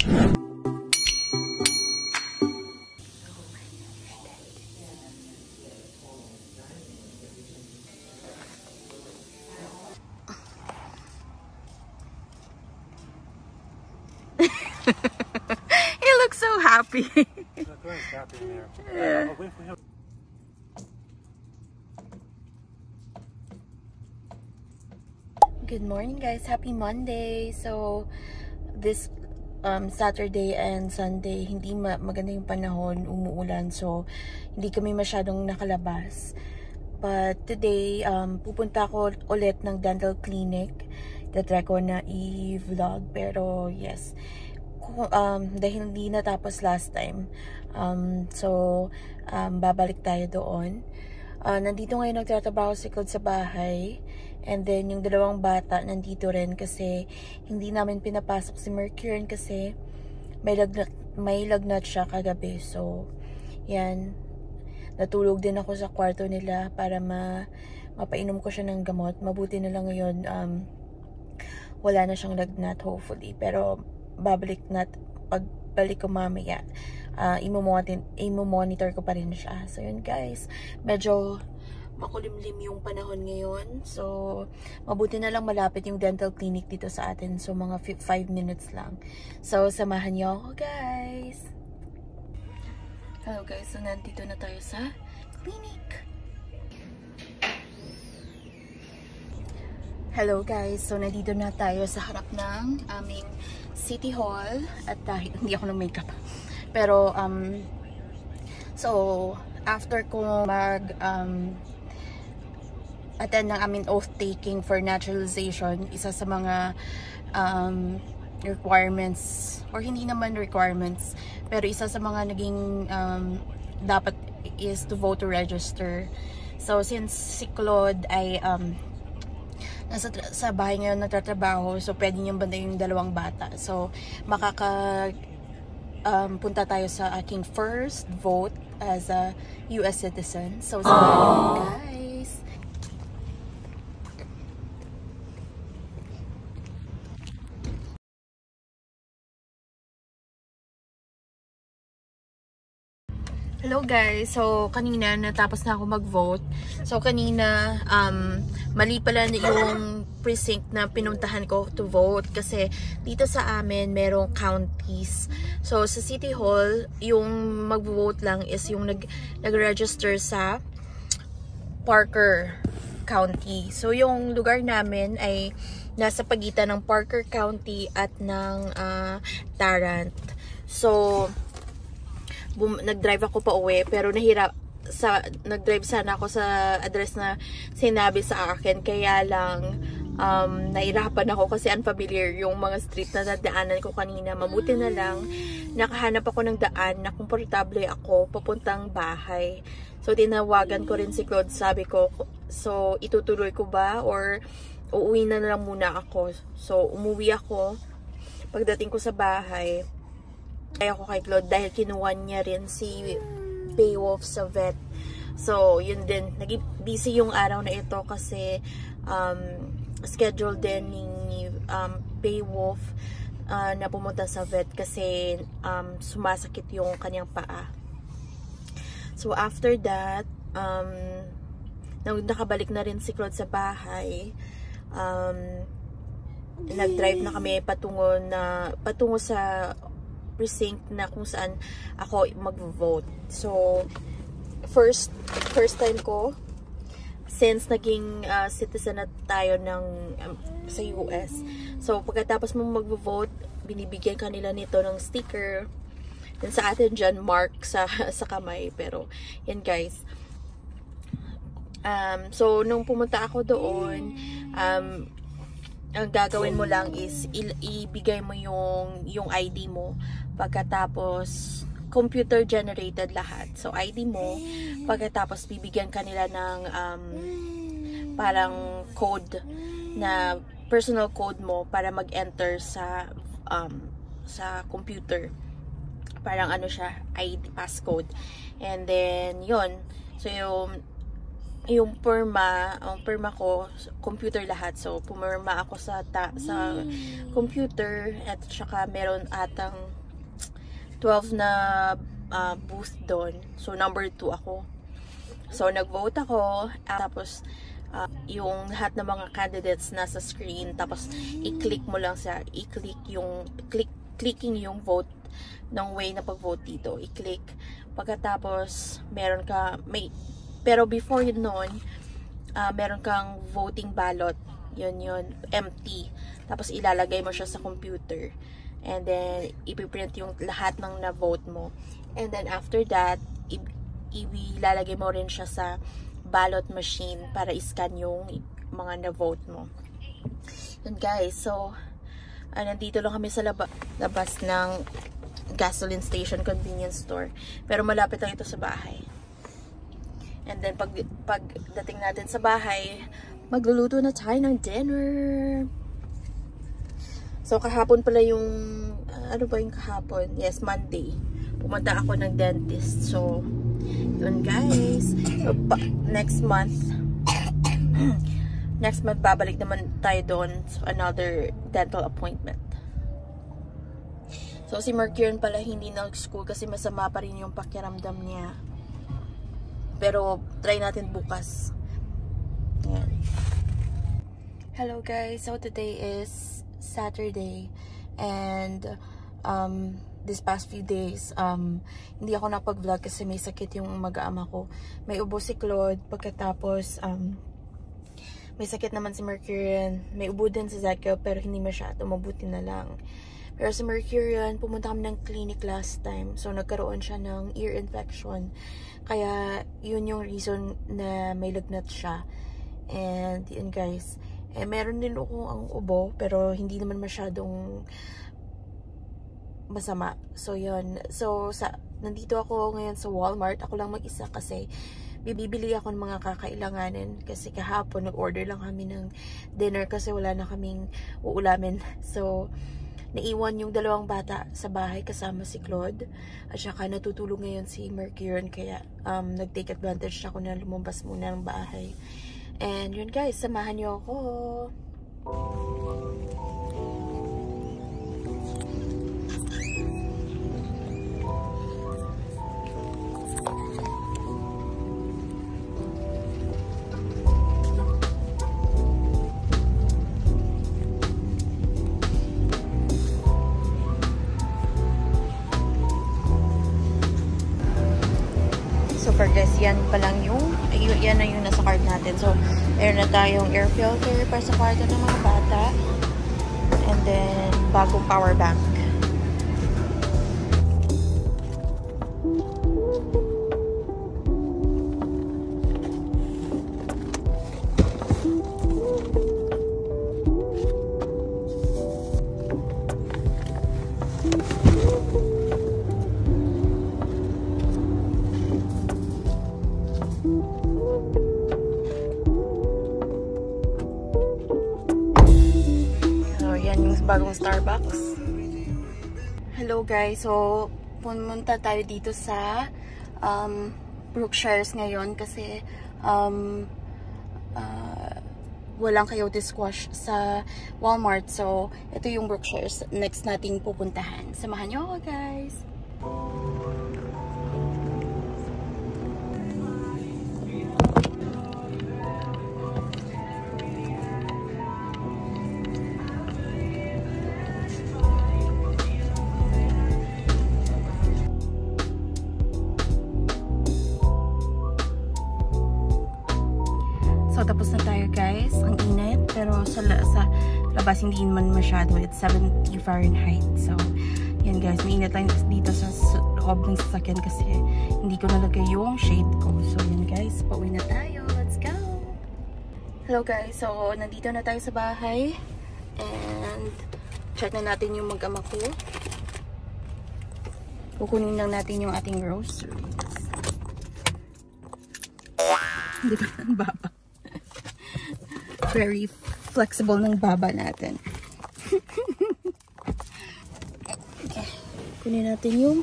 He looks so happy. He looks very happy in there. Yeah. I'll wait for him. Good morning guys, happy Monday. So this Saturday and Sunday hindi maganda yung panahon, umuulan, so hindi kami masyadong nakalabas. But today pupunta ako ulit ng dental clinic. Tatry ko na i-vlog, pero yes, dahil hindi natapos last time, babalik tayo doon. Nandito ngayon nagtatrabaho si Claude sa bahay. And then, yung dalawang bata nandito rin kasi hindi namin pinapasok si Mercury kasi may lagnat siya kagabi. So, yan. Natulog din ako sa kwarto nila para mapainom ko siya ng gamot. Mabuti na lang ngayon, wala na siyang lagnat, hopefully. Pero, pagbalik ko mamaya, imo-monitor ko pa rin siya. So, yun guys. Medyo makulimlim yung panahon ngayon. So, mabuti na lang malapit yung dental clinic dito sa atin. So, mga 5 minutes lang. So, samahan niyo ako, guys. Hello, guys. So, nandito na tayo sa clinic. Hello, guys. So, nandito na tayo sa harap ng aming City Hall. At dahil hindi ako ng makeup. Pero, so, after ko attend ng aming oath-taking for naturalization, isa sa mga requirements, or hindi naman requirements, pero isa sa mga naging dapat is to vote to register. So, since si Claude ay sa bahay ngayon nagtatrabaho, so pwede niyang banda yung dalawang bata. So, punta tayo sa aking first vote as a US citizen. So, guys. Hello guys, so kanina natapos na ako mag-vote. So kanina mali pala yung precinct na pinuntahan ko to vote kasi dito sa amin merong counties. So sa City Hall, yung mag-vote lang is yung nag-register sa Parker County. So yung lugar namin ay nasa pagitan ng Parker County at ng Tarrant. So nag-drive ako pa uwi, pero nag-drive sana ako sa address na sinabi sa akin, kaya lang nahirapan ako kasi unfamiliar yung mga street na nadaanan ko kanina. Mabuti na lang nakahanap ako ng daan na komportable ako papuntang bahay. So tinawagan ko rin si Claude, sabi ko, so itutuloy ko ba or uuwi na lang muna ako. So umuwi ako. Pagdating ko sa bahay, kaya ako kay Claude dahil kinuha niya rin si Beowulf sa vet. So, yun din. Naging busy yung araw na ito kasi schedule din ni Beowulf na pumunta sa vet kasi sumasakit yung kanyang paa. So, after that, nakabalik na rin si Claude sa bahay. Nag-drive na kami patungo sa precinct na kung saan ako mag-vote. So, first time ko since naging citizen na tayo sa US. So, pagkatapos mo mag-vote, binibigyan kanila nito ng sticker. Then sa atin dyan, mark sa kamay. Pero, yan guys. So, nung pumunta ako doon, ang gagawin mo lang is ibigay mo yung ID mo. Pagkatapos computer generated lahat. So ID mo, pagkatapos bibigyan kanila ng parang code na personal code mo para mag-enter sa computer. Parang ano siya, ID passcode. And then yun. So yung perma ko, computer lahat. So, pumirma ako sa computer at saka meron atang 12 na booth doon. So, number 2 ako. So, nag-vote ako. Tapos, yung lahat ng mga candidates nasa screen. Tapos, i-click mo lang sa, clicking yung vote ng way na pag-vote dito. I-click. Pagkatapos, pero before yun nun, meron kang voting ballot. Yun, empty. Tapos, ilalagay mo siya sa computer. And then, ipiprint yung lahat ng na-vote mo. And then, after that, ilalagay mo rin siya sa ballot machine para i-scan yung mga na-vote mo. Yun guys, so nandito lang kami sa labas ng gasoline station convenience store. Pero malapit lang ito sa bahay. And then pagdating natin sa bahay, magluluto na tayo ng dinner. So kahapon pala yung, ano ba yung kahapon? Yes, Monday. Pumunta ako ng dentist. So, yun guys. So, next month, babalik naman tayo doon sa another dental appointment. So, si Mercury pala hindi nag-school kasi masama pa rin yung pakiramdam niya. Pero, try natin bukas. Ayan. Hello guys. So, today is Saturday. And, this past few days, hindi ako napag-vlog kasi may sakit yung mag-aama ko. May ubo si Claude, pagkatapos, may sakit naman si Mercury. May ubo din si Zachary, pero hindi masyado, mabuti na lang. Pero si Mercury, pumunta kami ng clinic last time. So, nagkaroon siya ng ear infection. Kaya, yun yung reason na may lagnat siya. And, yun guys. Meron din ako ang ubo, pero hindi naman masyadong masama. So, yun. So, nandito ako ngayon sa Walmart. Ako lang mag-isa kasi bibili ako ng mga kakailanganin. Kasi kahapon, nag-order lang kami ng dinner kasi wala na kaming uulamin. So, naiwan yung 2 bata sa bahay kasama si Claude. At saka natutulog ngayon si Mercury. Kaya, nag-take advantage ako na lumabas muna ng bahay. And yun guys, samahan niyo ako. Guys, yan pa lang yan na yung nasa card natin. So, meron na tayong air filter para sa kwarto ng mga bata. And then, bagong power bank. Bagong Starbucks. Hello guys, so pumunta tayo dito sa Brookshires ngayon kasi walang coyote squash sa Walmart. So ito yung Brookshires next nating pupuntahan. Samahan nyo ako guys. So, tapos na tayo guys. Ang init. Pero sa labas hindi naman masyado. It's 70 Fahrenheit. So, yan guys. Mainit lang dito sa loob ng sasakyan kasi hindi ko nalagay yung shade ko. So, yan guys. Pauwi na tayo. Let's go! Hello guys. So, nandito na tayo sa bahay. And, check na natin yung mag-ama ko. Kukunin lang natin yung ating groceries. Hindi ba ang baba? Very flexible ng baba natin. Okay. Kunin natin yung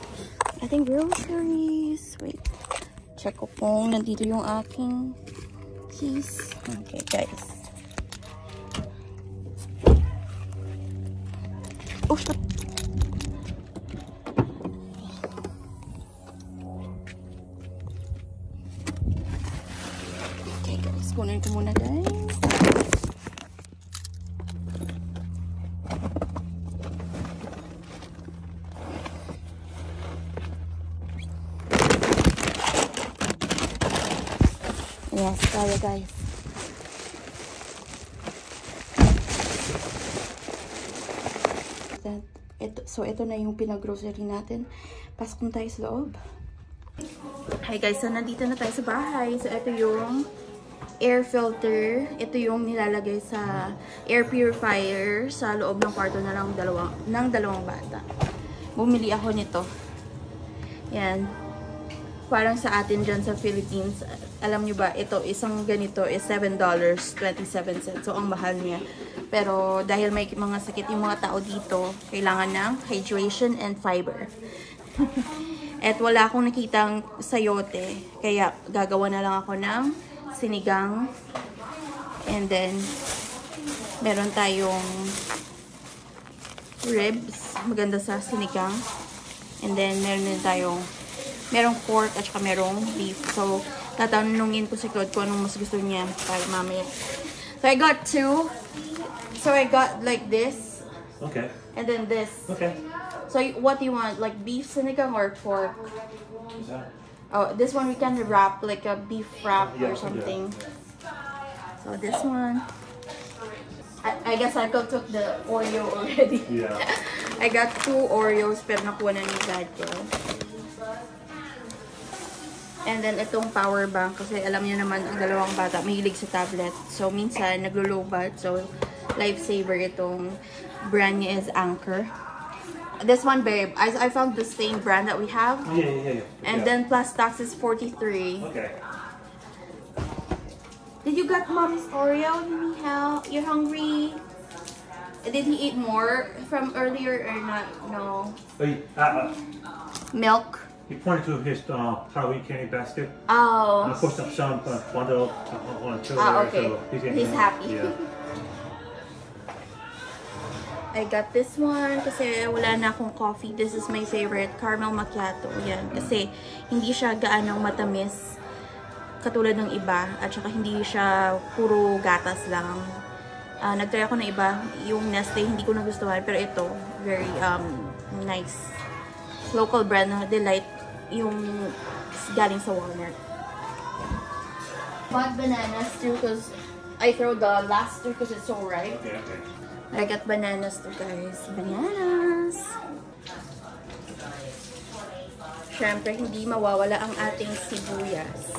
ating groceries. Wait. Check ko kung nandito yung aking keys. Okay, guys. Oh, stop. Kunin ko muna, guys. Yes, kaya guys. Ito na yung pinag-grocery natin. Pasok na tayo sa loob. Hi guys, so nandito na tayo sa bahay. So ito yung air filter. Ito yung nilalagay sa air purifier sa loob ng kwarto na ng dalawang bata. Bumili ako nito. Yan. Parang sa atin dyan sa Philippines, alam nyo ba, ito, isang ganito is $7.27. So, ang mahal niya. Pero, dahil may mga sakit yung mga tao dito, kailangan ng hydration and fiber. At wala akong nakitang sayote. Kaya, gagawa na lang ako ng sinigang. And then, meron tayong ribs. Maganda sa sinigang. And then, meron din tayong merong pork at saka merong beef. So, tatanungin ko si Claude kung anong mas gusto niya para mamaya. So, I got two. So, I got like this. Okay. And then this. Okay. So, what do you want? Like beef sinigang or pork? What's that? Oh, this one we can wrap, like a beef wrap or something. So, this one. I guess I took the Oreo already. Yeah. I got 2 Oreos pero nakuha na ni Dad ko. And then, itong power bank. Kasi alam niyo naman, ang dalawang bata, mahilig sa tablet. So, minsan, naglo-lowbat. So, lifesaver itong brand niya is Anchor. This one, babe, I found the same brand that we have. Yeah. And then, plus tax is 43. Okay. Did you get mommy's Oreo? You need help? You're hungry? Did he eat more from earlier or not? No. Wait, Milk? he pointed to his Halloween candy basket. Oh. I pushed up some bundle on two Okay. so He's happy. Yeah. I got this one kasi wala na akong coffee. This is my favorite, caramel macchiato. Yan. Kasi hindi siya gaanong matamis katulad ng iba. At saka hindi siya puro gatas lang. Nagtry ako ng iba. Yung Nestle, hindi ko nagustuhan. Pero ito, very nice. Local brand na Delight. Yung galing sa Walmart. Bought bananas too because I throw the last two because it's so ripe. Okay. I got bananas too, guys. Bananas! Siyempre, hindi mawawala ang ating sibuyas.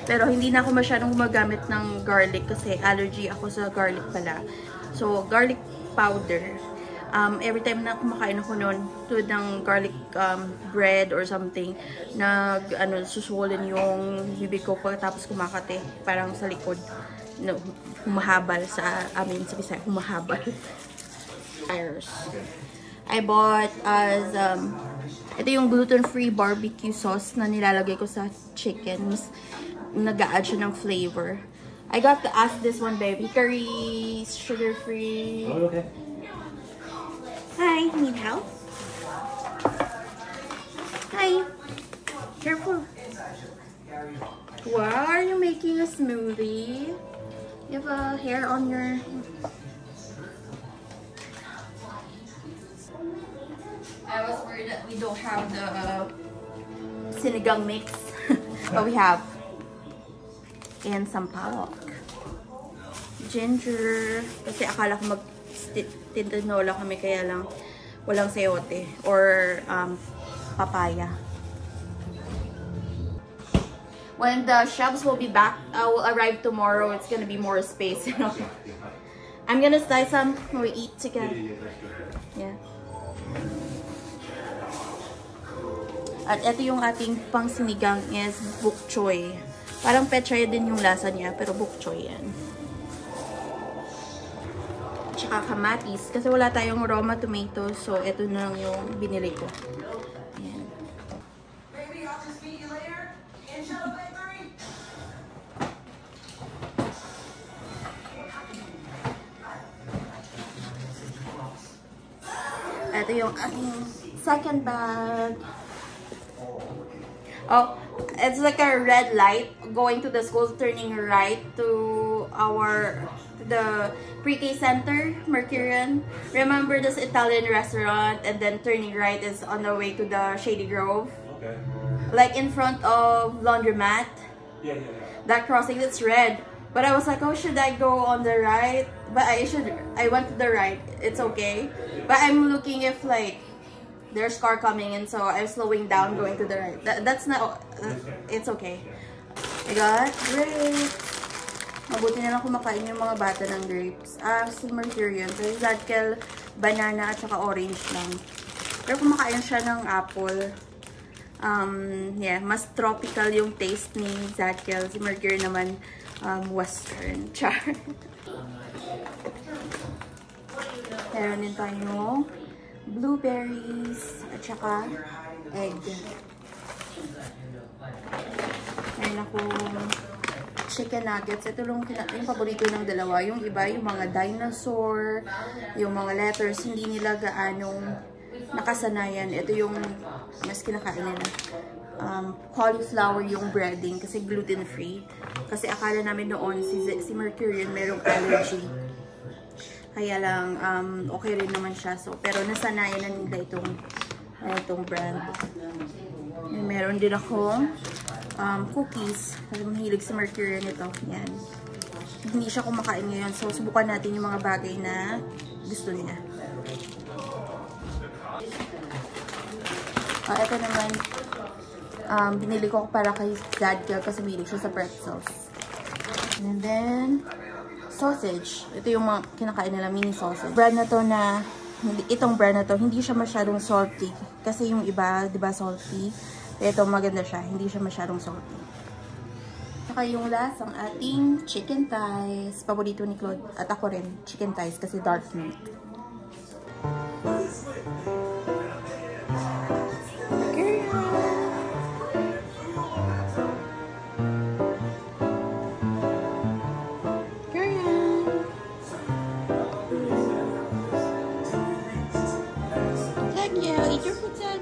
Pero hindi na ako masyadong gumagamit ng garlic kasi allergy ako sa garlic pala. So, garlic powder. Every time na kumakain ako noon, tulad ng garlic bread or something, susulan yung bibig ko pagkatapos kumakate. Parang sa likod. No, humahabal sa amin sa Bisaya, humahabal. I bought as ito yung gluten-free barbecue sauce na nilalagay ko sa chicken. Mas nag-a-add siya ng flavor. I got to ask this one, baby. Hickory, sugar-free. Oh, okay. Hi, need help? Hi. Careful. Wow, are you making a smoothie? You have a hair on your... I was worried that we don't have the sinigang mix. But we have. And some palak. Ginger. Kasi akala ko mag-tintinola kami kaya lang walang sayote. Or papaya. When the chefs will be back, will arrive tomorrow, it's gonna be more space, you know. I'm gonna slice some when we eat together. Yeah. At ito yung ating pang sinigang is bok choy. Parang pechay din yung lasa niya, pero bok choy yan. Tsaka kamatis, kasi wala tayong Roma tomatoes, so ito na lang yung binili ko. Ayan. Baby, I'll just meet you later. Inshallah, baby. Ito yung ating second bag. Oh, it's like a red light going to the school, turning right to the pre-K center, Mercurian. Remember this Italian restaurant, and then turning right is on the way to the Shady Grove. Okay. Like in front of Laundromat. Yeah. That crossing, it's red. But I was like, oh, should I go on the right? But I went to the right. It's okay. But I'm looking if like there's car coming in, so I'm slowing down going to the right. That's not, it's okay. I got grapes. Mabuti na lang kumakain yung mga bata ng grapes. Si Mercurian. So, Zadkel, banana at saka orange lang. Pero kumakain siya ng apple. Yeah, mas tropical yung taste ni Zadkel. Si Mercury naman, western. Char. Meron din tayong blueberries at saka egg. Meron akong chicken nuggets. Ito yung paborito ng dalawa. Yung iba, yung mga dinosaur, yung mga letters, hindi nila gaanong nakasanayan. Ito yung mas kinakain nila. Cauliflower yung breading kasi gluten-free. Kasi akala namin noon si Mercurian merong allergy. Kaya lang, okay rin naman siya. So, pero nasanayan na nila itong brand. Meron din akong cookies. Kasi mahilig si Mercurian ito. Yan. Hindi siya kumakain ngayon. So, subukan natin yung mga bagay na gusto niya. Ito naman, binili ko para kay Zadkel kasi mahilig siya sa pretzels. And then, sausage. Ito yung mga kinakain nila, mini sausage. Itong brand na to, hindi siya masyadong salty. Kasi yung iba, di ba, salty. Ito, maganda siya. Hindi siya masyadong salty. Saka yung last, ang ating chicken thighs. Paborito ni Claude. At ako rin, chicken thighs kasi dark meat. Eat your food, Ted.